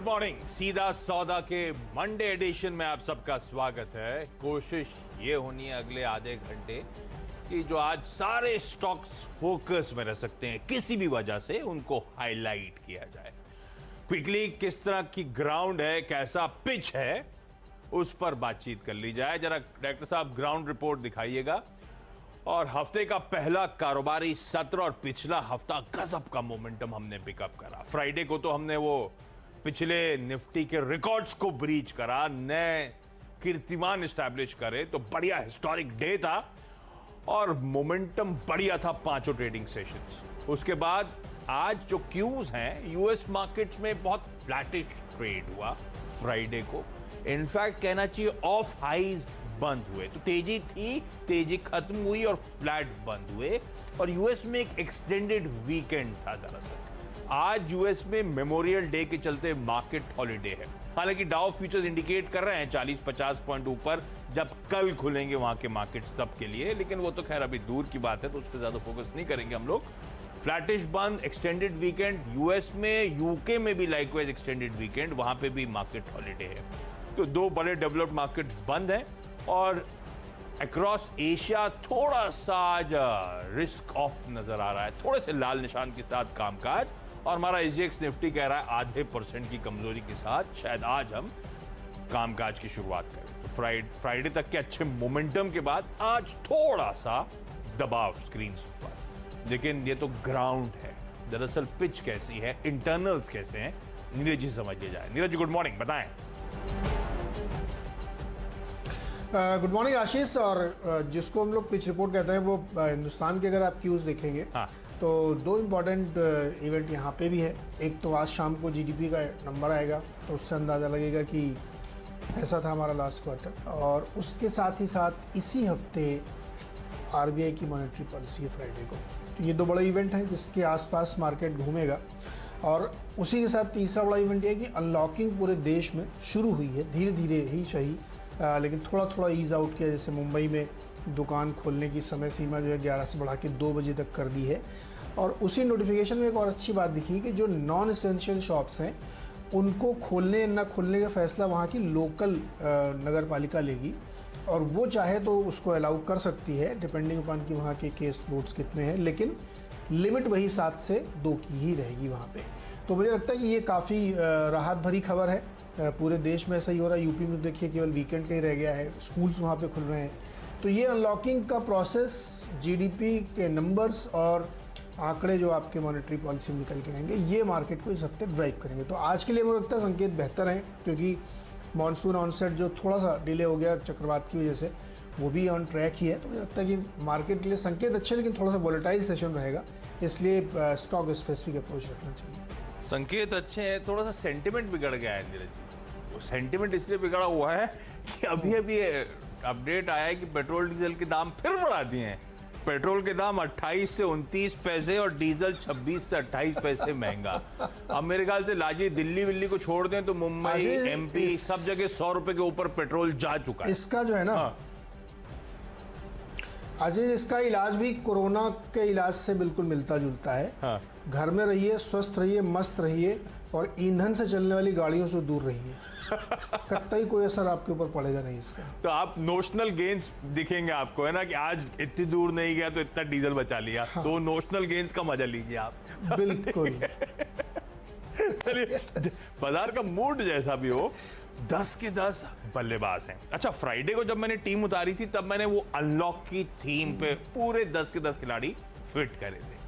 Good morning, सीधा सौदा के मंडे एडिशन में आप सबका स्वागत है। कोशिश ये होनी है अगले आधे घंटे कि जो आज सारे स्टॉक्स फोकस में रह सकते हैं किसी भी वजह से, उनको हाईलाइट किया जाए। क्विकली किस तरह की ग्राउंड है, कैसा पिच है, उस पर बातचीत कर ली जाए। जरा डायरेक्टर साहब ग्राउंड रिपोर्ट दिखाइएगा। और हफ्ते का पहला कारोबारी सत्र और पिछला हफ्ता गजब का मोमेंटम हमने पिकअप करा। फ्राइडे को तो हमने वो पिछले निफ्टी के रिकॉर्ड्स को ब्रीच करा, नए कीर्तिमान एस्टैब्लिश करे, तो बढ़िया हिस्टोरिक डे था और मोमेंटम बढ़िया था पांचों ट्रेडिंग सेशंस। उसके बाद आज जो क्यूज हैं, यूएस मार्केट्स में बहुत फ्लैटिश ट्रेड हुआ फ्राइडे को। इनफैक्ट कहना चाहिए ऑफ हाइज बंद हुए, तो तेजी थी, तेजी खत्म हुई और फ्लैट बंद हुए। और यूएस में एक एक्सटेंडेड वीकेंड था। दरअसल आज यूएस में मेमोरियल डे के चलते मार्केट हॉलिडे है। हालांकि डाउ फ्यूचर्स इंडिकेट कर रहे हैं 40-50 पॉइंट ऊपर, जब कल खुलेंगे वहां के मार्केट्स तब के लिए, लेकिन वो तो खैर अभी दूर की बात है, तो उस पर ज्यादा फोकस नहीं करेंगे हम लोग। फ्लैटिश बंद, एक्सटेंडेड वीकेंड यूएस में, यूके में भी लाइकवाइज एक्सटेंडेड वीकेंड, वहां पे भी मार्केट हॉलिडे है। तो दो बड़े डेवलप्ड मार्केट्स बंद हैं और अक्रॉस एशिया थोड़ा सा आज रिस्क ऑफ नजर आ रहा है, थोड़े से लाल निशान के साथ कामकाज। और हमारा एसजीएक्स निफ्टी कह रहा है आधे % की कमजोरी के साथ शायद आज हम कामकाज की शुरुआत करें। तो फ्राइडे तक के अच्छे मोमेंटम के बाद आज थोड़ा सा दबाव स्क्रीन पर, लेकिन ये तो ग्राउंड है। दरअसल पिच कैसी है, इंटरनल्स कैसे हैं, नीरज जी समझिए जाए। नीरज जी गुड मॉर्निंग, बताएं। गुड मॉर्निंग आशीष। और जिसको हम लोग पिच रिपोर्ट कहते हैं, वो हिंदुस्तान के अगर आप क्यूज देखेंगे तो दो इम्पॉर्टेंट इवेंट यहाँ पे भी है। एक तो आज शाम को जीडीपी का नंबर आएगा, तो उससे अंदाज़ा लगेगा कि ऐसा था हमारा लास्ट क्वार्टर। और उसके साथ ही साथ इसी हफ्ते आरबीआई की मॉनेटरी पॉलिसी है फ्राइडे को। तो ये दो बड़े इवेंट हैं जिसके आसपास मार्केट घूमेगा। और उसी के साथ तीसरा बड़ा इवेंट ये है कि अनलॉकिंग पूरे देश में शुरू हुई है, धीरे धीरे ही सही, लेकिन थोड़ा थोड़ा ईज आउट किया। जैसे मुंबई में दुकान खोलने की समय सीमा जो है 11 से बढ़ा के 2 बजे तक कर दी है। और उसी नोटिफिकेशन में एक और अच्छी बात दिखी कि जो नॉन एसेंशियल शॉप्स हैं उनको खोलने ना खोलने का फैसला वहाँ की लोकल नगर पालिका लेगी, और वो चाहे तो उसको अलाउ कर सकती है डिपेंडिंग अपॉन कि वहाँ के केस वोट्स कितने हैं, लेकिन लिमिट वही 7 से 2 की ही रहेगी वहाँ पे। तो मुझे लगता है कि ये काफ़ी राहत भरी खबर है। पूरे देश में ऐसा ही हो रहा है। यूपी में देखिए केवल वीकेंड का ही रह गया है, स्कूल्स वहाँ पे खुल रहे हैं। तो ये अनलॉकिंग का प्रोसेस, जीडीपी के नंबर्स और आंकड़े जो आपके मॉनेटरी पॉलिसी में निकल के आएंगे, ये मार्केट को इस हफ्ते ड्राइव करेंगे। तो आज के लिए मुझे लगता है संकेत बेहतर हैं, क्योंकि मॉनसून ऑनसेट जो थोड़ा सा डिले हो गया चक्रवात की वजह से, वो भी ऑन ट्रैक ही है। तो मुझे लगता है कि मार्केट के लिए संकेत अच्छे, लेकिन थोड़ा सा वॉलेटाइल सेशन रहेगा, इसलिए स्टॉक स्पेसिफिक अप्रोच रखना चाहिए। संकेत अच्छे हैं, थोड़ा सा सेंटिमेंट बिगड़ गया है नीरज जी। वो सेंटिमेंट इसलिए बिगड़ा हुआ है कि अभी अपडेट आया है कि पेट्रोल डीजल के दाम फिर बढ़ा दिए हैं। पेट्रोल के दाम 28 से 29 पैसे और डीजल 26 से 28 पैसे महंगा। अब मेरे ख्याल से लाजी दिल्ली को छोड़ दें तो मुंबई, एमपी, सब जगह 100 रुपए के ऊपर पेट्रोल जा चुका है। इसका जो है ना अजय, इसका इलाज भी कोरोना के इलाज से बिल्कुल मिलता जुलता है। घर में रहिए, स्वस्थ रहिए, मस्त रहिए और ईंधन से चलने वाली गाड़ियों से दूर रहिए। कतई कोई असर आपके ऊपर पड़ेगा नहीं इसका। तो आप नोशनल गेन्स दिखेंगे आपको, है ना, कि आज इतनी दूर नहीं गया तो इतना डीजल बचा लिया। तो नोशनल गेन्स का मजा लीजिए आप। बिल्कुल। बाजार का मूड जैसा भी हो, 10 के 10 बल्लेबाज हैं। अच्छा, फ्राइडे को जब मैंने टीम उतारी थी तब मैंने वो अनलॉक की थीम पे पूरे 10 के 10 खिलाड़ी फिट करे थे,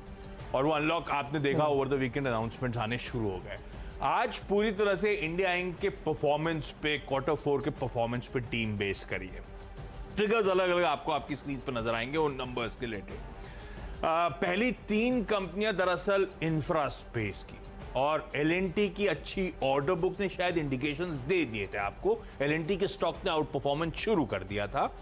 और वो अनलॉक आपने देखा ओवर द वीकेंड अनाउंसमेंट आने शुरू हो गए। आज पूरी तरह से इंडिया इंक के परफॉर्मेंस पे, Q4 के परफॉर्मेंस पे टीम बेस करी है। ट्रिगर्स अलग अलग आपको आपकी स्क्रीन पर नजर आएंगे उन नंबर्स के रिलेटेड। पहली 3 कंपनियां दरअसल इंफ्रा स्पेस की, और एलएनटी की अच्छी ऑर्डर बुक ने शायद इंडिकेशंस दे दिए थे आपको। एलएनटी के स्टॉक ने आउट परफॉर्मेंस शुरू कर दिया था,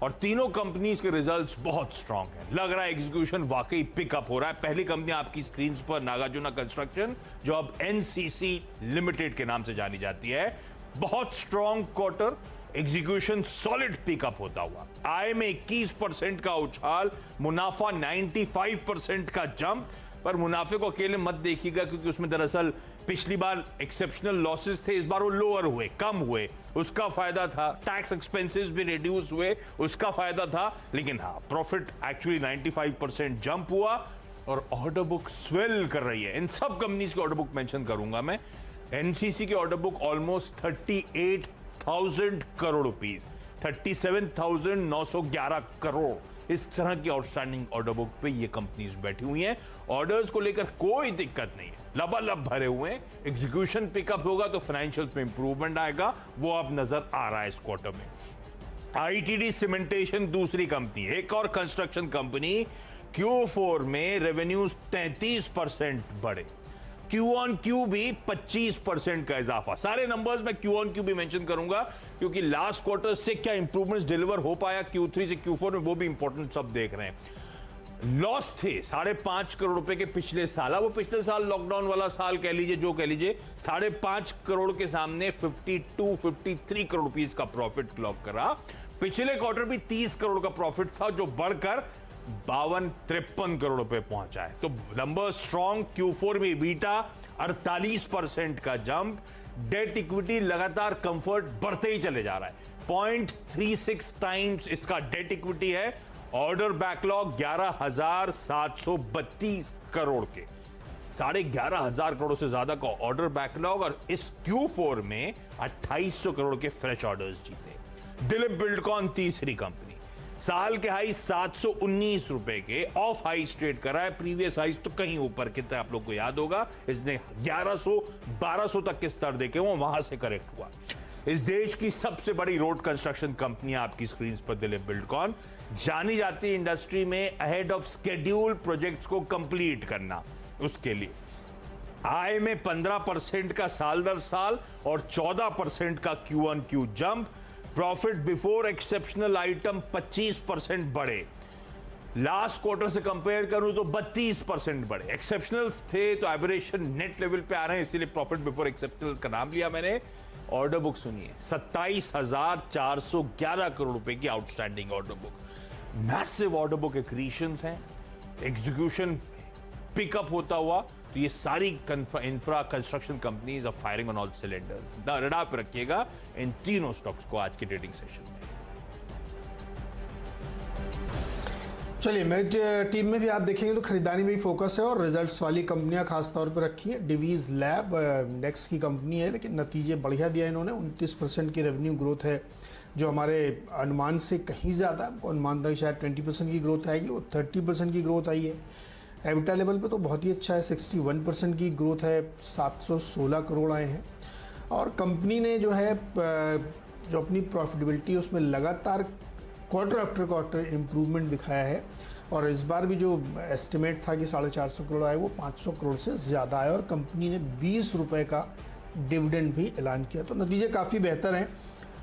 और तीनों कंपनीज के रिजल्ट्स बहुत स्ट्रांग हैं। लग रहा है एग्जीक्यूशन वाकई पिकअप हो रहा है। पहली कंपनी आपकी स्क्रीन पर नागार्जुना कंस्ट्रक्शन, जो अब एनसीसी लिमिटेड के नाम से जानी जाती है। बहुत strong quarter, execution solid pickup होता हुआ, आय में 21% का उछाल, मुनाफा 95% का जंप। पर मुनाफे को अकेले मत देखिएगा, क्योंकि उसमें दरअसल पिछली बार एक्सेप्शनल लॉसेस थे, इस बार वो लोअर हुए, कम हुए, उसका फायदा था। टैक्स एक्सपेंसेस भी रिड्यूस हुए, उसका फायदा था। लेकिन हाँ, प्रॉफिट एक्चुअली 95% जंप हुआ और ऑर्डर बुक स्वेल कर रही है। इन सब कंपनीज की ऑर्डर बुक मेंशन करूंगा मैं। एनसीसी की order book almost 38,000 crore rupees, 37,911 crore, इस तरह की आउटस्टैंडिंग ऑर्डर बुक पे ये कंपनीज बैठी हुई हैं। ऑर्डर्स को लेकर कोई दिक्कत नहीं है, लबालब भरे हुए हैं। एग्जीक्यूशन पिकअप होगा तो फाइनेंशियल में इंप्रूवमेंट आएगा, वो अब नजर आ रहा है इस क्वार्टर में। आईटीडी सीमेंटेशन दूसरी कंपनी, एक और कंस्ट्रक्शन कंपनी, Q4 में रेवेन्यूज 33% बढ़े, क्यू ऑन क्यू भी 25% का इजाफा। सारे नंबर्स मैं क्यू ऑन क्यू भी मेंशन करूंगा, क्योंकि लास्ट क्वार्टर से क्या इंप्रूवमेंट्स डिलीवर हो पाया Q3 से Q4 में, वो भी इंपॉर्टेंट सब देख रहे हैं। लॉस थे 5.5 करोड़ रुपए के पिछले साल, वो पिछले साल लॉकडाउन वाला साल कह लीजिए, जो कह लीजिए, 5.5 करोड़ के सामने 52-53 करोड़ रुपीस का प्रॉफिट क्लॉक करा। पिछले क्वार्टर भी 30 करोड़ का प्रॉफिट था, जो बढ़कर 52-53 करोड़ रुपए पहुंचा है। तो नंबर स्ट्रॉन्ग। Q4 में बीटा 48% का जंप, डेट इक्विटी लगातार कंफर्ट बढ़ते ही चले जा रहा है, 0.36 टाइम्स इसका डेट इक्विटी है। ऑर्डर बैकलॉग 11,732 करोड़ के, 11,500 करोड़ से ज्यादा का ऑर्डर बैकलॉग, और इस Q4 में 2,800 करोड़ के फ्रेश ऑर्डर्स जीते। दिलीप बिल्डकॉन तीसरी कंपनी, साल के हाई 719 रुपए के ऑफ हाई ट्रेड करा है। प्रीवियस हाई तो कहीं ऊपर कितना आप लोग को याद होगा, इसने 1100-1200 तक के स्तर देखे, वो वहां से करेक्ट हुआ। इस देश की सबसे बड़ी रोड कंस्ट्रक्शन कंपनी आपकी स्क्रीन पर दिलीप बिल्डकॉन, जानी जाती इंडस्ट्री में अहेड ऑफ स्केड्यूल प्रोजेक्ट्स को कंप्लीट करना। उसके लिए आय में 15% का साल दर साल और 14% का Q on Q jump. Profit before exceptional item 25% बढ़े, लास्ट क्वार्टर से कंपेयर करूं तो 32% बढ़े। एक्सेप्शनल थे तो एवरेशन नेट लेवल पे आ रहे हैं, इसीलिए प्रॉफिट बिफोर एक्सेप्शनल का नाम लिया मैंने। ऑर्डर बुक सुनिए, 27,411 करोड़ रुपए की outstanding order book, massive order book accretions हैं, एग्जीक्यूशन पिकअप होता हुआ। तो ये सारी infra construction companies are firing on all cylinders. Radar पे रखिएगा इन तीनों स्टॉक्स को आज के ट्रेडिंग सेशन में। चलिए, मेरी टीम में भी आप देखेंगे तो खरीदारी में ही फोकस है और रिजल्ट्स वाली कंपनियां खास तौर पर रखी है। डिवीज लैब इंडेक्स की कंपनी है, लेकिन नतीजे बढ़िया दिया इन्होंने। 29% की रेवेन्यू ग्रोथ है, जो हमारे अनुमान से कहीं ज़्यादा। अनुमान था शायद 20% की ग्रोथ आएगी, वो 30% की ग्रोथ आई है। एबिटा लेवल पे तो बहुत ही अच्छा है, 61% की ग्रोथ है, 716 करोड़ आए हैं। और कंपनी ने जो है जो अपनी प्रॉफिटेबिलिटी है उसमें लगातार क्वार्टर आफ्टर क्वार्टर इम्प्रूवमेंट दिखाया है। और इस बार भी जो एस्टिमेट था कि 450 करोड़ आए, वो 500 करोड़ से ज़्यादा आए। और कंपनी ने 20 रुपये का डिविडेंड भी ऐलान किया। तो नतीजे काफ़ी बेहतर हैं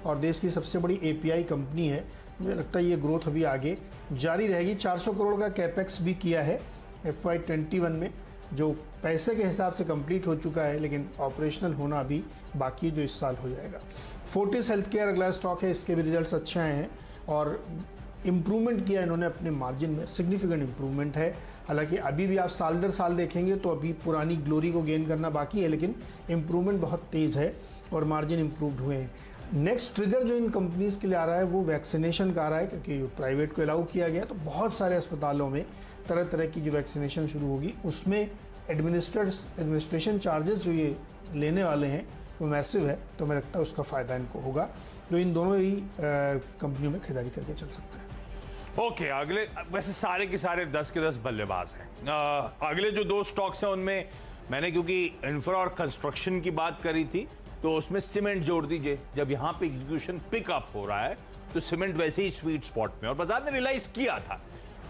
और देश की सबसे बड़ी API कंपनी है। मुझे लगता है ये ग्रोथ अभी आगे जारी रहेगी। 400 करोड़ का कैपेक्स भी किया है FY21 में, जो पैसे के हिसाब से कंप्लीट हो चुका है, लेकिन ऑपरेशनल होना अभी बाकी, जो इस साल हो जाएगा। फोर्टिस हेल्थकेयर अगला स्टॉक है, इसके भी रिजल्ट्स अच्छे आए हैं और इम्प्रूवमेंट किया इन्होंने अपने मार्जिन में, सिग्निफिकेंट इम्प्रूवमेंट है। हालांकि अभी भी आप साल दर साल देखेंगे तो अभी पुरानी ग्लोरी को गेन करना बाकी है, लेकिन इम्प्रूवमेंट बहुत तेज़ है और मार्जिन इम्प्रूव्ड हुए हैं। नेक्स्ट ट्रिगर जो इन कंपनीज़ के लिए आ रहा है वो वैक्सीनेशन का आ रहा है, क्योंकि प्राइवेट को अलाउ किया गया, तो बहुत सारे अस्पतालों में तरह तरह की जो वैक्सीनेशन शुरू होगी, उसमें एडमिनिस्ट्रेशन चार्जेस जो ये लेने वाले हैं वो मैसिव है। तो मैं लगता है उसका फ़ायदा इनको होगा, जो इन दोनों ही कंपनियों में खरीदारी करके चल सकते हैं। ओके, अगले वैसे सारे के सारे 10 के 10 बल्लेबाज हैं। अगले जो दो स्टॉक्स हैं उनमें मैंने, क्योंकि इंफ्रा और कंस्ट्रक्शन की बात करी थी, तो उसमें सीमेंट जोड़ दीजिए। जब यहाँ पे एग्जीक्यूशन पिकअप हो रहा है तो सीमेंट वैसे ही स्वीट स्पॉट में, और बाजार ने रियलाइज किया था,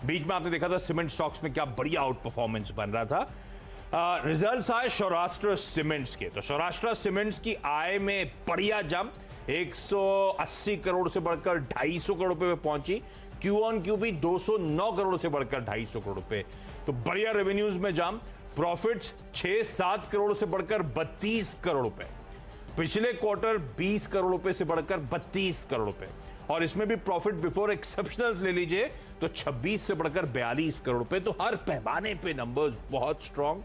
बीच में आपने देखा था सीमेंट स्टॉक्स में क्या बढ़िया आउट परफॉर्मेंस बन रहा था। रिजल्ट्स आए सौराष्ट्र सीमेंट्स के, तो सौराष्ट्र सीमेंट्स की आय में बढ़िया जंप, 180 करोड़ से बढ़कर 250 करोड़ रुपए पे पहुंची। क्यू ऑन क्यू भी 209 करोड़ से बढ़कर 250 करोड़ रुपए, तो बढ़िया रेवेन्यूज में जंप। प्रॉफिट्स 6-7 करोड़ से बढ़कर 32 करोड़ रुपए, पिछले क्वार्टर 20 करोड़ रुपए से बढ़कर 32 करोड़ रुपए, और इसमें भी प्रॉफिट बिफोर एक्सेप्शनल्स ले लीजिए तो 26 से बढ़कर 42 करोड़ रुपए। तो हर पैमाने पे नंबर्स बहुत स्ट्रांग।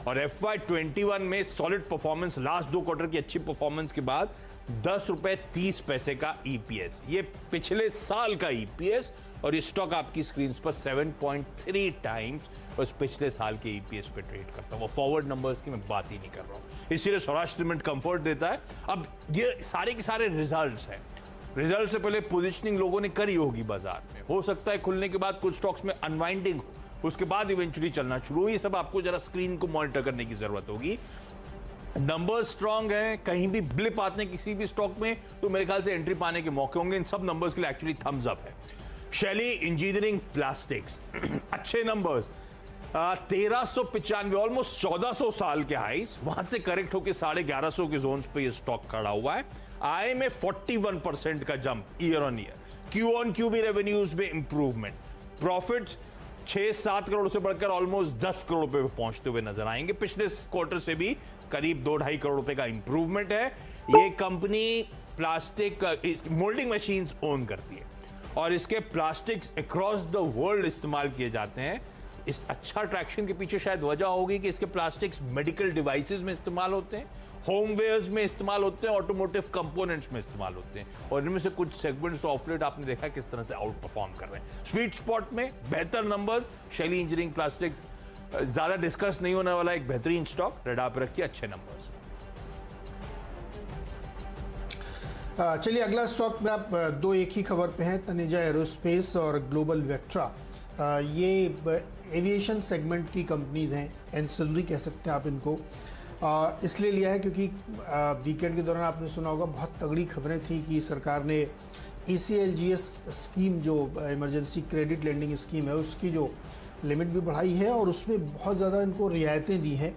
और FY21 में सॉलिड परफॉर्मेंस, लास्ट 2 क्वार्टर की अच्छी परफॉर्मेंस के बाद 10 रुपए 30 पैसे का ईपीएस, ये पिछले साल का ईपीएस, और ये स्टॉक आपकी स्क्रीन पर 7.3 टाइम्स उस पिछले साल के ईपीएस पे ट्रेड करता है। वो फॉरवर्ड नंबर्स की मैं बात ही नहीं कर रहा हूं, इसीलिए सौराष्ट्र सीमेंट कंफर्ट देता है। अब ये सारे के सारे रिजल्ट्स हैं, रिजल्ट से पहले पोजीशनिंग लोगों ने करी होगी बाजार में, हो सकता है खुलने के बाद कुछ स्टॉक्स में अनवाइंडिंग हो, उसके बाद इवेंचुअली चलना शुरू हो। ये सब आपको जरा स्क्रीन को मॉनिटर करने की जरूरत होगी। नंबर्स स्ट्रांग हैं, कहीं भी ब्लिप आते हैं किसी भी स्टॉक में तो मेरे ख्याल से एंट्री पाने के मौके होंगे। इन सब नंबर्स के लिए एक्चुअली थम्स अप है। शैली इंजीनियरिंग प्लास्टिक्स अच्छे नंबर्स, 1395, ऑलमोस्ट 1400 साल के हाइस, वहां से करेक्ट होकर 1150 के जोन पे ये स्टॉक खड़ा हुआ है। आय में 41% का jump year on year, Q on Q भी रेवेन्यूज में इंप्रूवमेंट, प्रॉफिट 6-7 करोड़ से बढ़कर ऑलमोस्ट 10 करोड़ रुपए पे पहुंचते हुए नजर आएंगे। पिछले क्वार्टर से भी करीब 2-2.5 करोड़ रुपए का इंप्रूवमेंट है। ये company plastic moulding machines own करती है और इसके प्लास्टिक्स अक्रॉस द वर्ल्ड इस्तेमाल किए जाते हैं। इस अच्छा ट्रैक्शन के पीछे शायद वजह होगी कि इसके प्लास्टिक्स मेडिकल डिवाइसेस में इस्तेमाल होते हैं, होमवेयर्स में इस्तेमाल होते हैं, ऑटोमोटिव कंपोनेंट्स में इस्तेमाल होते हैं, और इनमें से कुछ सेगमेंट्स ऑफ लेट आपने देखा किस तरह से आउट परफॉर्म कर रहे हैं। स्वीट स्पॉट में बेहतर नंबर्स, शैली इंजीनियरिंग प्लास्टिक्स ज्यादा डिस्कस नहीं होने वाला एक बेहतरीन स्टॉक, रेडार पर रखिए, अच्छे नंबर्स। चलिए अगला स्टॉक में आप दो एक ही खबर पे हैं, तनेजा एरोस्पेस और ग्लोबल वेक्ट्रा। ये एविएशन सेगमेंट की कंपनीज हैं, एंसिलरी कह सकते हैं आप इनको। इसलिए लिया है क्योंकि वीकेंड के दौरान आपने सुना होगा बहुत तगड़ी खबरें थी कि सरकार ने ECLGS स्कीम, जो इमरजेंसी क्रेडिट लेंडिंग स्कीम है, उसकी जो लिमिट भी बढ़ाई है और उसमें बहुत ज़्यादा इनको रियायतें दी हैं।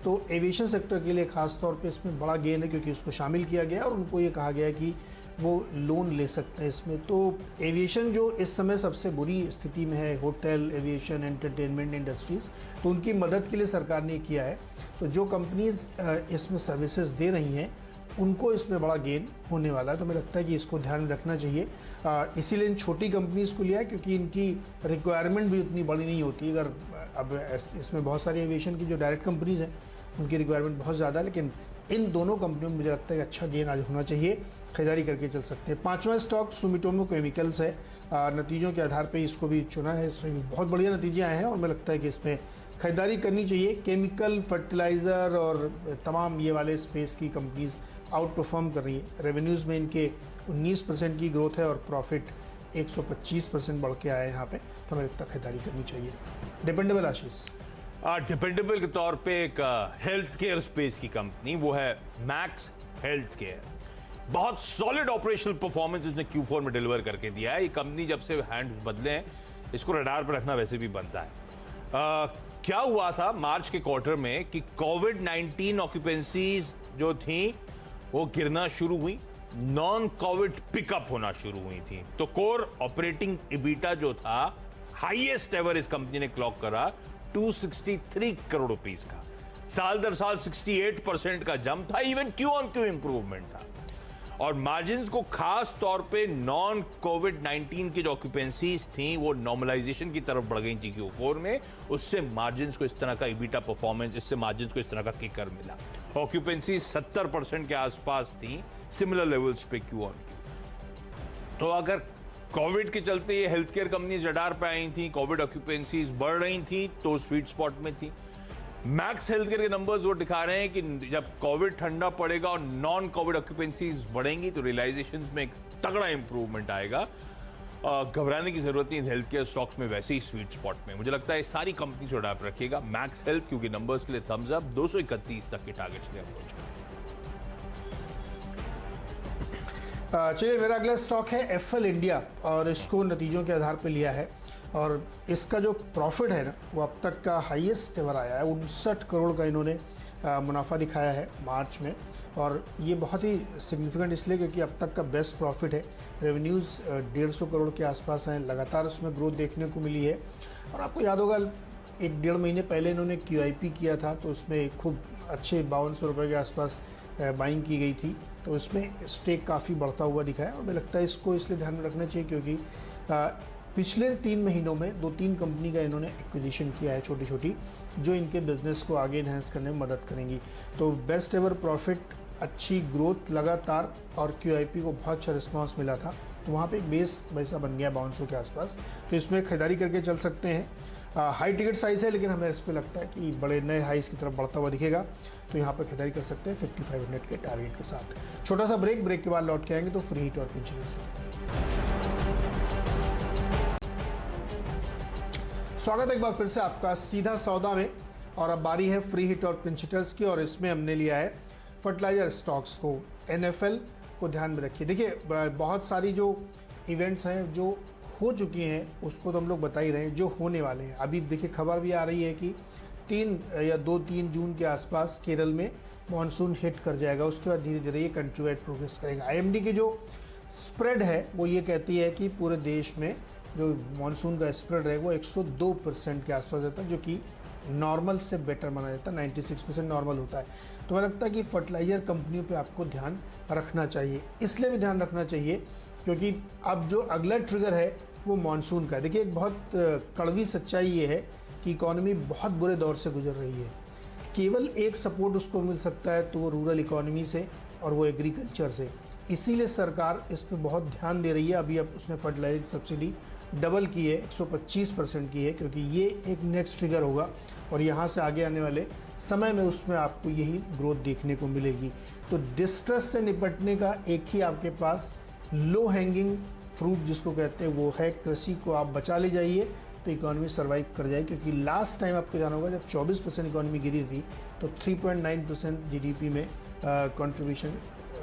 तो एविएशन सेक्टर के लिए ख़ास तौर पे इसमें बड़ा गेन है क्योंकि उसको शामिल किया गया है और उनको ये कहा गया है कि वो लोन ले सकते हैं इसमें। तो एविएशन जो इस समय सबसे बुरी स्थिति में है, होटल, एविएशन, एंटरटेनमेंट इंडस्ट्रीज़, तो उनकी मदद के लिए सरकार ने किया है। तो जो कंपनीज इसमें सर्विसेज दे रही हैं उनको इसमें बड़ा गेन होने वाला है। तो मुझे लगता है कि इसको ध्यान में रखना चाहिए। इसीलिए इन छोटी कंपनीज़ को लिया है क्योंकि इनकी रिक्वायरमेंट भी उतनी बड़ी नहीं होती। अगर अब इसमें बहुत सारी एविएशन की जो डायरेक्ट कंपनीज़ हैं उनकी रिक्वायरमेंट बहुत ज़्यादा है, लेकिन इन दोनों कंपनियों में मुझे लगता है कि अच्छा गेन आज होना चाहिए, खरीदारी करके चल सकते हैं। 5वां स्टॉक सुमिटोमो केमिकल्स है। नतीजों के आधार पर इसको भी चुना है, इसमें भी बहुत बढ़िया नतीजे आए हैं और मुझे लगता है कि इसमें खरीदारी करनी चाहिए। केमिकल, फर्टिलाइज़र और तमाम ये वाले स्पेस की कंपनीज आउट परफॉर्म कर रही है। रेवेन्यूज़ में इनके 19% की ग्रोथ है और प्रॉफिट 125% बढ़ के आया है यहाँ पे, तो हमें लगता है खरीदारी करनी चाहिए। डिपेंडेबल आशीष, डिपेंडेबल के तौर पे एक हेल्थ केयर स्पेस की कंपनी, वो है मैक्स हेल्थ केयर। बहुत सॉलिड ऑपरेशनल परफॉर्मेंस इसने Q4 में डिलीवर करके दिया है। ये कंपनी जब से हैंड्स बदले हैं, इसको रडार पर रखना वैसे भी बनता है। क्या हुआ था मार्च के क्वार्टर में कि कोविड-19 ऑक्यूपेंसीज जो थी वो गिरना शुरू हुई, नॉन कोविड पिकअप होना शुरू हुई थी। तो कोर ऑपरेटिंग EBITDA जो था हाईएस्ट एवर इस कंपनी ने क्लॉक करा 263 करोड़ रुपीस का, साल दर साल 68% का जंप था, even Q on Q improvement था। और मार्जिन्स को खास तौर पे नॉन कोविड-19 की जो ऑक्यूपेंसीज थी वो नॉर्मलाइजेशन की तरफ बढ़ गई थी Q4 में, उससे मार्जिन्स को इस तरह का EBITDA परफॉर्मेंस, इससे मार्जिन्स को इस तरह का किकर मिला। ऑक्यूपेंसी 70% के आसपास थी, सिमिलर लेवल्स पे क्यू ऑन क्यू। तो अगर कोविड के चलते ये हेल्थ केयर कंपनीज रडार पे आई थी, कोविड ऑक्यूपेंसीज बढ़ रही थी, तो स्वीट स्पॉट में थी। मैक्स हेल्थ केयर के नंबर्स वो दिखा रहे हैं कि जब कोविड ठंडा पड़ेगा और नॉन कोविड ऑक्यूपेंसीज बढ़ेंगी तो रियलाइजेशंस में एक तगड़ा इंप्रूवमेंट आएगा। घबराने की जरूरत नहीं हेल्थ केयर स्टॉक्स में, वैसे ही स्वीट स्पॉट में। मुझे लगता है सारी कंपनी से रडार पे रखिएगा मैक्स हेल्थ, क्योंकि नंबर्स के लिए थम्स अप, 231 तक के टारगेट्स लिए अप्रोच करें। चलिए मेरा अगला स्टॉक है एफएल इंडिया और इसको नतीजों के आधार पर लिया है और इसका जो प्रॉफिट है ना वो अब तक का हाईएस्ट एवर आया है। 59 करोड़ का इन्होंने मुनाफा दिखाया है मार्च में, और ये बहुत ही सिग्निफिकेंट इसलिए क्योंकि अब तक का बेस्ट प्रॉफिट है। रेवेन्यूज़ 150 करोड़ के आसपास हैं, लगातार उसमें ग्रोथ देखने को मिली है। और आपको याद होगा 1-1.5 महीने पहले इन्होंने QIP किया था, तो उसमें खूब अच्छे 5200 रुपये के आसपास बाइंग की गई थी, तो उसमें स्टेक काफ़ी बढ़ता हुआ दिखा है। और मुझे लगता है इसको इसलिए ध्यान में रखना चाहिए क्योंकि पिछले 3 महीनों में 2-3 कंपनी का इन्होंने एक्विजिशन किया है छोटी छोटी, जो इनके बिजनेस को आगे इन्हेंस करने में मदद करेंगी। तो बेस्ट एवर प्रॉफिट, अच्छी ग्रोथ लगातार, और QIP को बहुत अच्छा रिस्पांस मिला था, तो वहाँ पे एक बेस वैसा बन गया 5200 के आसपास। तो इसमें खरीदारी करके चल सकते हैं। हाई टिकट साइज़ है, लेकिन हमें इस पर लगता है कि बड़े नए हाइस की तरफ बढ़ता हुआ दिखेगा, तो यहाँ पर खरीदारी कर सकते हैं 5500 के टारगेट के साथ। छोटा सा ब्रेक के बाद लौट के आएंगे तो फ्री हिट और पिंच हिट्स में। स्वागत है एक बार फिर से आपका सीधा सौदा में, और अब बारी है फ्री हिट और पिंच हिटर्स की, और इसमें हमने लिया है फर्टिलाइजर स्टॉक्स को। NFL को ध्यान में रखिए। देखिए, बहुत सारी जो इवेंट्स हैं जो हो चुकी हैं उसको तो हम लोग बता ही रहे हैं, जो होने वाले हैं। अभी देखिए खबर भी आ रही है कि 2-3 जून के आसपास केरल में मानसून हिट कर जाएगा, उसके बाद धीरे धीरे ये कंट्री वाइड प्रोग्रेस करेगा। IMD की जो स्प्रेड है वो ये कहती है कि पूरे देश में जो मानसून का स्प्रेड है वो 102% के आसपास रहता है, जो कि नॉर्मल से बेटर माना जाता है। 96% नॉर्मल होता है। तो मुझे लगता है कि फर्टिलाइजर कंपनियों पे आपको ध्यान रखना चाहिए। इसलिए भी ध्यान रखना चाहिए क्योंकि अब जो अगला ट्रिगर है वो मानसून का है। देखिए, एक बहुत कड़वी सच्चाई ये है कि इकॉनमी बहुत बुरे दौर से गुजर रही है। केवल एक सपोर्ट उसको मिल सकता है, तो वो रूरल इकॉनमी से और वो एग्रीकल्चर से। इसीलिए सरकार इस पर बहुत ध्यान दे रही है। अभी अब उसने फर्टिलाइजर सब्सिडी डबल की है, 125% की है, क्योंकि ये एक नेक्स्ट ट्रिगर होगा और यहाँ से आगे आने वाले समय में उसमें आपको यही ग्रोथ देखने को मिलेगी। तो डिस्ट्रेस से निपटने का एक ही आपके पास लो हैंगिंग फ्रूट जिसको कहते हैं वो है, कृषि को आप बचा ले जाइए तो इकॉनमी सर्वाइव कर जाए। क्योंकि लास्ट टाइम आपको जाना होगा जब 24% इकॉनमी गिरी थी तो 3.9% GDP में कंट्रीब्यूशन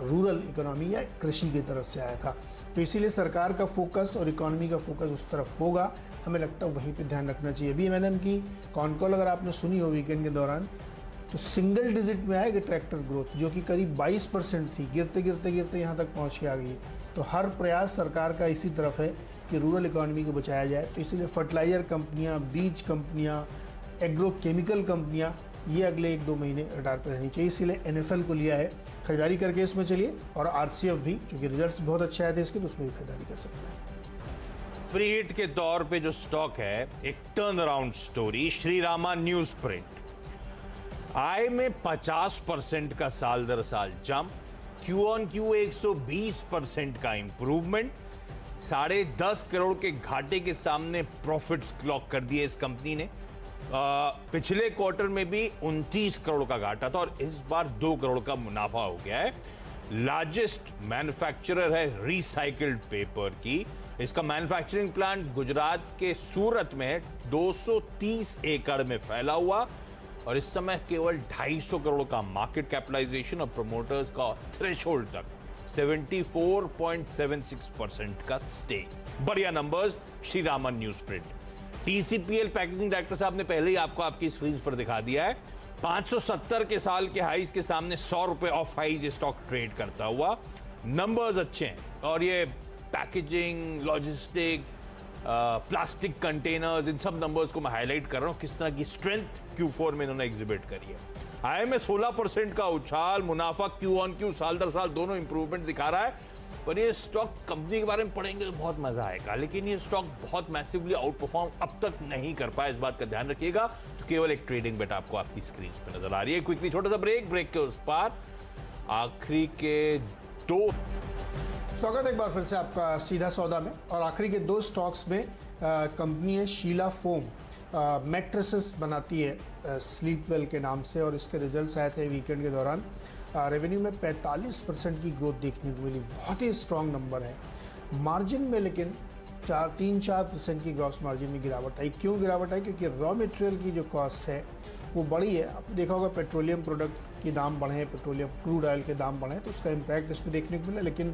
रूरल इकोनॉमी या कृषि की तरफ से आया था। तो इसीलिए सरकार का फोकस और इकॉनमी का फोकस उस तरफ होगा। हमें लगता है वहीं पे ध्यान रखना चाहिए। अभी M&M की कॉन कॉल अगर आपने सुनी हो वीकेंड के दौरान, तो सिंगल डिजिट में आएगी ट्रैक्टर ग्रोथ, जो कि करीब 22% थी, गिरते गिरते गिरते यहाँ तक पहुँच के आ गई। तो हर प्रयास सरकार का इसी तरफ है कि रूरल इकॉनमी को बचाया जाए। तो इसीलिए फर्टिलाइजर कंपनियाँ, बीज कंपनियाँ, एग्रो केमिकल कंपनियाँ, ये अगले 1-2 महीने रडार पर रहनी चाहिए। इसीलिए NFL को लिया है। खरीदारी करके इसमें चलिए, और RCF भी, क्योंकि रिजल्ट्स बहुत अच्छे आए थे इसके, तो उसमें भी खरीदारी कर सकते हैं। फ्री हिट के दौर पे जो स्टॉक है, एक turnaround story, Shrirama newsprint. आय में 50% का साल दर साल जंप, Q-on-Q 120% का इंप्रूवमेंट, 10.5 करोड़ के घाटे के सामने प्रॉफिट्स क्लॉक कर दिए इस कंपनी ने। पिछले क्वार्टर में भी 29 करोड़ का घाटा था और इस बार 2 करोड़ का मुनाफा हो गया है। लार्जेस्ट मैन्युफैक्चरर है रिसाइकल्ड पेपर की। इसका मैन्युफैक्चरिंग प्लांट गुजरात के सूरत में है, 230 एकड़ में फैला हुआ, और इस समय केवल 250 करोड़ का मार्केट कैपिटलाइजेशन और प्रमोटर्स का थ्रेशोल्ड तक 74.76% का स्टेक। बढ़िया numbers Shrirama newsprint. TCPL packaging director साहब ने पहले ही आपको आपकी स्क्रीन पर दिखा दिया है। 570 के साल के हाइस के सामने 100 रुपए ऑफ हाइस ये स्टॉक ट्रेड करता हुआ। नंबर्स अच्छे हैं, और ये पैकेजिंग, लॉजिस्टिक, प्लास्टिक कंटेनर्स, इन सब नंबर्स को मैं हाईलाइट कर रहा हूं किस तरह की स्ट्रेंथ Q4 में इन्होंने एग्जिबिट करी है। आय में 16% का उछाल, मुनाफा Q-on-Q साल दर साल दोनों इंप्रूवमेंट दिखा रहा है। पर ये स्टॉक कंपनी के बारे में पढ़ेंगे तो बहुत मजा आएगा, लेकिन ये स्टॉक बहुत मैसिवली आउट परफॉर्म अब तक नहीं कर पाया, इस बात का ध्यान रखिएगा। तो केवल एक ट्रेडिंग बेट आपको आपकी स्क्रीन पे नजर आ रही है। क्विकली छोटा सा ब्रेक के उस पार आखिरी के 2। स्वागत है एक बार फिर से आपका सीधा सौदा में, और आखिरी के 2 स्टॉक्स में कंपनी है शीला फोम। मैट्रेसेस बनाती है स्लीपवेल के नाम से, और इसके रिजल्ट्स आए थे वीकेंड के दौरान। रेवेन्यू में 45% की ग्रोथ देखने को मिली, बहुत ही स्ट्रॉन्ग नंबर है। मार्जिन में लेकिन 3-4% की ग्रॉस मार्जिन में गिरावट आई। क्यों गिरावट आई? क्योंकि रॉ मटेरियल की जो कॉस्ट है वो बढ़ी है। आपने देखा होगा पेट्रोलियम प्रोडक्ट के दाम बढ़े हैं, पेट्रोलियम क्रूड ऑयल के दाम बढ़े हैं, तो उसका इम्पैक्ट इस पर देखने को मिला। लेकिन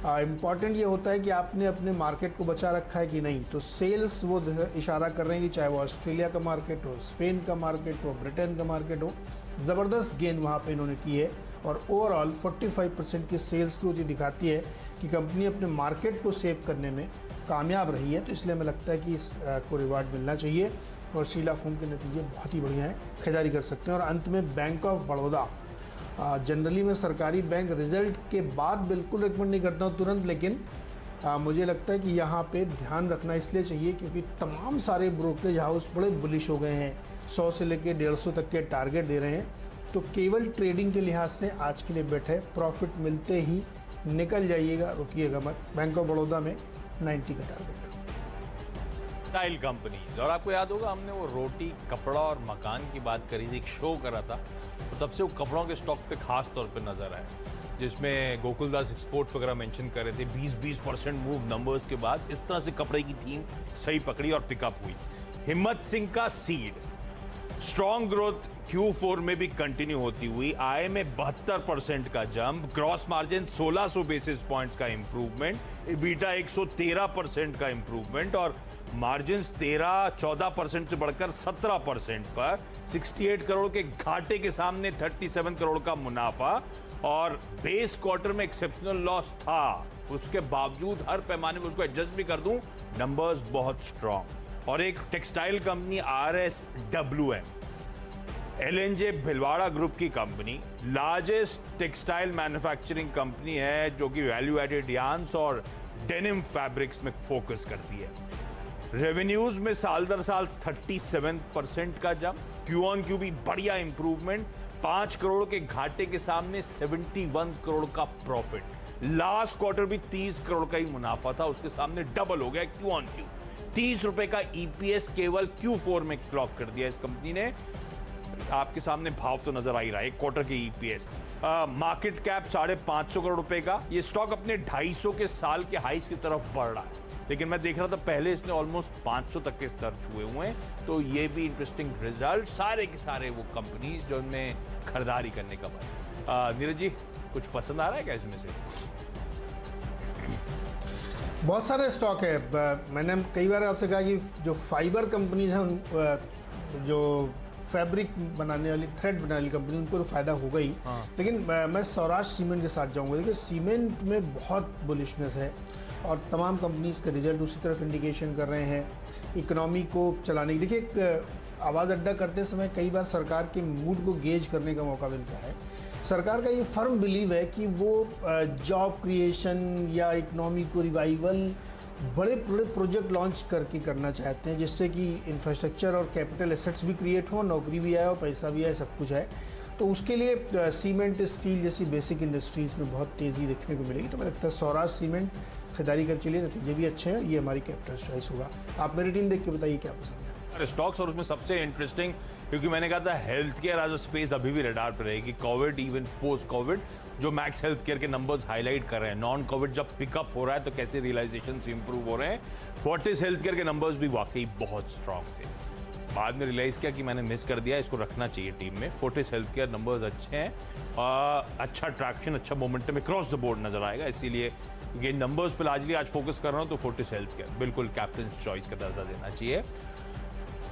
इम्पॉर्टेंट ये होता है कि आपने अपने मार्केट को बचा रखा है कि नहीं। तो सेल्स वो इशारा कर रहे हैं कि चाहे वो ऑस्ट्रेलिया का मार्केट हो, स्पेन का मार्केट हो, ब्रिटेन का मार्केट हो, ज़बरदस्त गेन वहाँ पे इन्होंने की है। और ओवरऑल 45% की सेल्स की होती दिखाती है कि कंपनी अपने मार्केट को सेव करने में कामयाब रही है। तो इसलिए हमें लगता है कि इसको रिवार्ड मिलना चाहिए, और शीला फोम के नतीजे बहुत ही बढ़िया हैं, खरीदारी कर सकते हैं। और अंत में बैंक ऑफ बड़ौदा। जनरली मैं सरकारी बैंक रिजल्ट के बाद बिल्कुल रिकमेंड नहीं करता हूँ तुरंत, लेकिन मुझे लगता है कि यहाँ पे ध्यान रखना इसलिए चाहिए क्योंकि तमाम सारे ब्रोकरेज हाउस बड़े बुलिश हो गए हैं, 100 से लेकर 150 तक के टारगेट दे रहे हैं। तो केवल ट्रेडिंग के लिहाज से आज के लिए बेट है, प्रॉफिट मिलते ही निकल जाइएगा, रुकिएगा मत। बैंक ऑफ बड़ौदा में 90 का टारगेट। टाइल कंपनीज, और आपको याद होगा हमने वो रोटी, कपड़ा और मकान की बात करी थी, एक शो करा था, तो तब से वो कपड़ों के स्टॉक पे खास तौर पे नजर आए, जिसमें गोकुलदास एक्सपोर्ट्स वगैरह मेंशन कर रहे थे। 20% मूव नंबर्स के बाद इस तरह से कपड़े की थीम सही पकड़ी और पिकअप हुई। हिम्मत सिंह का सीड, स्ट्रॉन्ग ग्रोथ Q4 में भी कंटिन्यू होती हुई, आय में 72% का jump, gross margin 1600 basis points का इंप्रूवमेंट, EBITDA 113% का इंप्रूवमेंट और मार्जिन 14% से बढ़कर 17% पर, 68 करोड़ के घाटे के सामने 37 करोड़ का मुनाफा, और बेस क्वार्टर में एक्सेप्शनल लॉस था, उसके बावजूद हर पैमाने में उसको एडजस्ट भी कर दूं, नंबर्स बहुत स्ट्रॉन्ग। और एक textile company RSWM, LNJ Bhilwara group की company, largest textile manufacturing company है जो कि वैल्यू एडेड यार्न्स और डेनिम फैब्रिक्स में फोकस करती है। रेवेन्यूज में साल दर साल 37% का जंप, क्यू ऑन क्यू भी बढ़िया इंप्रूवमेंट, 5 करोड़ के घाटे के सामने 71 करोड़ का प्रॉफिट, लास्ट क्वार्टर भी 30 करोड़ का ही मुनाफा था, उसके सामने डबल हो गया क्यू ऑन क्यू। 30 रुपए का EPS केवल Q4 में क्लॉक कर दिया इस कंपनी ने। आपके सामने भाव तो नजर आ ही रहा है, एक क्वार्टर के EPS। मार्केट कैप 550 करोड़ रुपए का, ये स्टॉक अपने 250 के साल के हाइस की तरफ बढ़ रहा है, लेकिन मैं देख रहा था पहले इसने ऑलमोस्ट 500 तक के स्तर छुए हुए हैं, तो ये भी इंटरेस्टिंग रिजल्ट। सारे के सारे वो कंपनीज जो उनमें खरीदारी करने का मन। नीरज जी, कुछ पसंद आ रहा है क्या इसमें से? बहुत सारे स्टॉक है। मैंने कई बार आपसे कहा कि जो फाइबर कंपनीज हैं, जो फैब्रिक बनाने वाली, थ्रेड बनाने वाली कंपनी, उनको तो फायदा होगा ही। लेकिन मैं सौराष्ट्र सीमेंट के साथ जाऊंगा। देखिए, सीमेंट में बहुत बुलिशनेस है और तमाम कंपनीज के रिजल्ट उसी तरफ इंडिकेशन कर रहे हैं इकोनॉमी को चलाने की। देखिए, एक आवाज़ अड्डा करते समय कई बार सरकार के मूड को गेज करने का मौका मिलता है। सरकार का ये फर्म बिलीव है कि वो जॉब क्रिएशन या इकोनॉमी को रिवाइवल बड़े बड़े प्रोजेक्ट लॉन्च करके करना चाहते हैं, जिससे कि इंफ्रास्ट्रक्चर और कैपिटल एसेट्स भी क्रिएट हो, नौकरी भी आए और पैसा भी आए, सब कुछ है। तो उसके लिए सीमेंट, स्टील जैसी बेसिक इंडस्ट्रीज़ में बहुत तेज़ी देखने को मिलेगी। तो मुझे लगता है सौराष्ट्र सीमेंट खरीदारी कर चलिए, नतीजे भी अच्छे हैं, ये हमारी कैपिटल चॉइस होगा। आप मेरी टीम देख के बताइए क्या पसंद है। अरे स्टॉक्स, और उसमें सबसे इंटरेस्टिंग, क्योंकि मैंने कहा था health care as a space अभी भी रडार पर रहेगी। कोविड, इवन पोस्ट कोविड, जो मैक्स हेल्थ केयर के नंबर्स हाईलाइट कर रहे हैं, नॉन कोविड जब पिकअप हो रहा है तो कैसे रियलाइजेशन इंप्रूव हो रहे हैं। फोर्टिस हेल्थ केयर के नंबर्स भी वाकई बहुत स्ट्रांग थे। बाद में रियलाइज किया कि मैंने मिस कर दिया, इसको रखना चाहिए टीम में। फोर्टिस हेल्थ केयर नंबर्स अच्छे हैं, अच्छा ट्रैक्शन, अच्छा मोमेंटम अक्रॉस द बोर्ड नजर आएगा, इसीलिए ये नंबर्स पर लार्जली आज फोकस कर रहा हूं। तो फोर्टिस हेल्थ केयर बिल्कुल कैप्टन चॉइस का दर्जा देना चाहिए।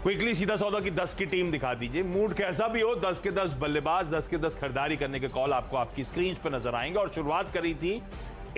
क्विकली सीधा सौदा की 10 की टीम दिखा दीजिए। मूड कैसा भी हो, 10 के 10 बल्लेबाज, 10 के 10 खरीदारी करने के कॉल आपको आपकी स्क्रीन पे नजर आएंगे। और शुरुआत करी थी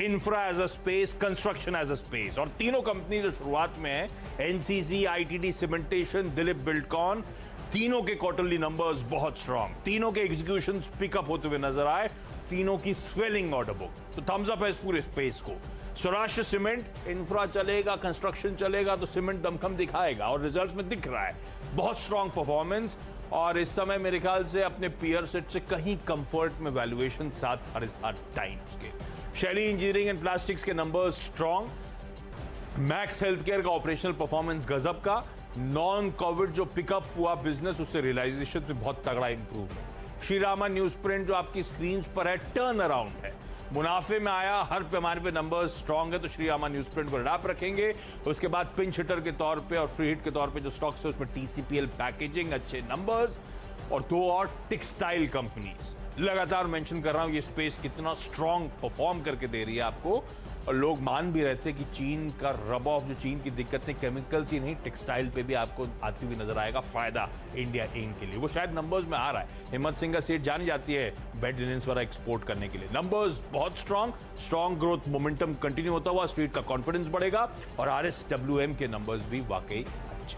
infra as a space, construction as a space, और तीनों कंपनी जो शुरुआत में है, NCC, ITD Cementation, Dilip Buildcon, तीनों के क्वार्टरली नंबर्स बहुत स्ट्रांग, तीनों के एग्जीक्यूशन पिकअप होते हुए नजर आए, तीनों की स्वेलिंग ऑर्डर बुक, तो थम्स अप है इस पूरे स्पेस को। सौराष्ट्र सीमेंट, इंफ्रा चलेगा, कंस्ट्रक्शन चलेगा तो सीमेंट दमखम दिखाएगा, और रिजल्ट्स में दिख रहा है बहुत स्ट्रांग परफॉर्मेंस, और इस समय मेरे ख्याल से अपने पीयर सेट से कहीं कंफर्ट में वैल्यूएशन 7-7.5 टाइम्स के। शैली इंजीनियरिंग एंड प्लास्टिक्स के numbers strong. Max Health care का ऑपरेशनल परफॉर्मेंस गजब का, नॉन कोविड जो पिकअप हुआ बिजनेस, उससे रियलाइजेशन में बहुत तगड़ा इंप्रूवमेंट। श्रीरामा न्यूज प्रिंट जो आपकी स्क्रीन पर है, टर्न अराउंड है, मुनाफे में आया, हर पैमाने पे नंबर्स स्ट्रांग है, तो श्रीरामा न्यूज प्रिंट को रडार रखेंगे। उसके बाद पिंच हिटर के तौर पे और फ्री हिट के तौर पे जो स्टॉक्स है उसमें TCPL पैकेजिंग, अच्छे नंबर्स, और 2 और टेक्सटाइल कंपनीज। लगातार मेंशन कर रहा हूं ये स्पेस कितना स्ट्रांग परफॉर्म करके दे रही है आपको, और लोग मान भी रहे थे कि चीन का रब ऑफ, जो चीन की दिक्कतें केमिकल्स ही नहीं, टेक्सटाइल पे भी आपको आती हुई नजर आएगा, फायदा इंडिया इंक के लिए, वो शायद नंबर्स में आ रहा है। हिम्मत सिंह का सीट जानी जाती है बेड लिनेंस वाला एक्सपोर्ट करने के लिए, नंबर्स बहुत स्ट्रांग ग्रोथ मोमेंटम कंटिन्यू होता हुआ, स्ट्रीट का कॉन्फिडेंस बढ़ेगा, और RSWM के नंबर्स भी वाकई अच्छे।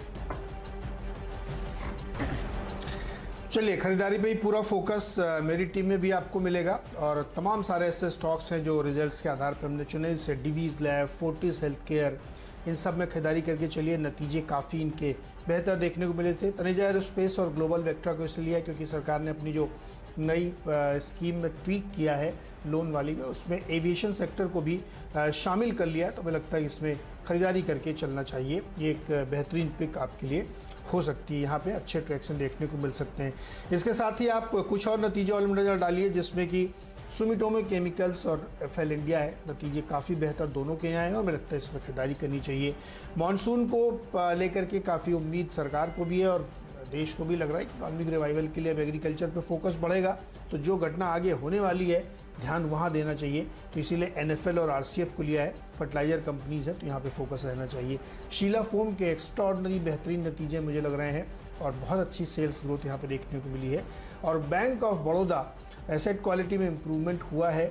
चलिए, खरीदारी पे ही पूरा फोकस मेरी टीम में भी आपको मिलेगा और तमाम सारे ऐसे स्टॉक्स हैं जो रिजल्ट्स के आधार पर हमने चुने, जैसे Divi's lab, Fortis health care, इन सब में खरीदारी करके चलिए। नतीजे काफ़ी इनके बेहतर देखने को मिले थे। तनेजा एरोस्पेस और ग्लोबल वेक्ट्रा को इसलिए लिया क्योंकि सरकार ने अपनी जो नई स्कीम में ट्वीक किया है लोन वाली में, उसमें एविएशन सेक्टर को भी शामिल कर लिया है। तो हमें लगता है इसमें ख़रीदारी करके चलना चाहिए। ये एक बेहतरीन पिक आपके लिए हो सकती है। यहाँ पे अच्छे ट्रैक्शन देखने को मिल सकते हैं। इसके साथ ही आप कुछ और नतीजे और नज़र डालिए, जिसमें कि सुमिटोमो केमिकल्स और एफएल इंडिया है। नतीजे काफ़ी बेहतर दोनों के यहाँ हैं और मुझे लगता है इसमें खरीदारी करनी चाहिए। मॉनसून को लेकर के काफ़ी उम्मीद सरकार को भी है और देश को भी लग रहा है कि इकोनॉमिक रिवाइवल के लिए अब एग्रीकल्चर पे फोकस बढ़ेगा, तो जो घटना आगे होने वाली है ध्यान वहाँ देना चाहिए। तो इसीलिए एनएफएल और आरसीएफ को लिया है। फर्टिलाइजर कंपनीज है तो यहाँ पे फोकस रहना चाहिए। शीला फोम के एक्स्ट्राऑर्डिनरी बेहतरीन नतीजे मुझे लग रहे हैं और बहुत अच्छी सेल्स ग्रोथ यहाँ पे देखने को मिली है। और bank of Baroda asset quality में इम्प्रूवमेंट हुआ है।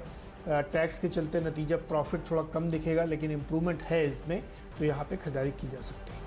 टैक्स के चलते नतीजा प्रॉफिट थोड़ा कम दिखेगा, लेकिन इम्प्रूवमेंट है इसमें, तो यहाँ पे खरीदारी की जा सकती है।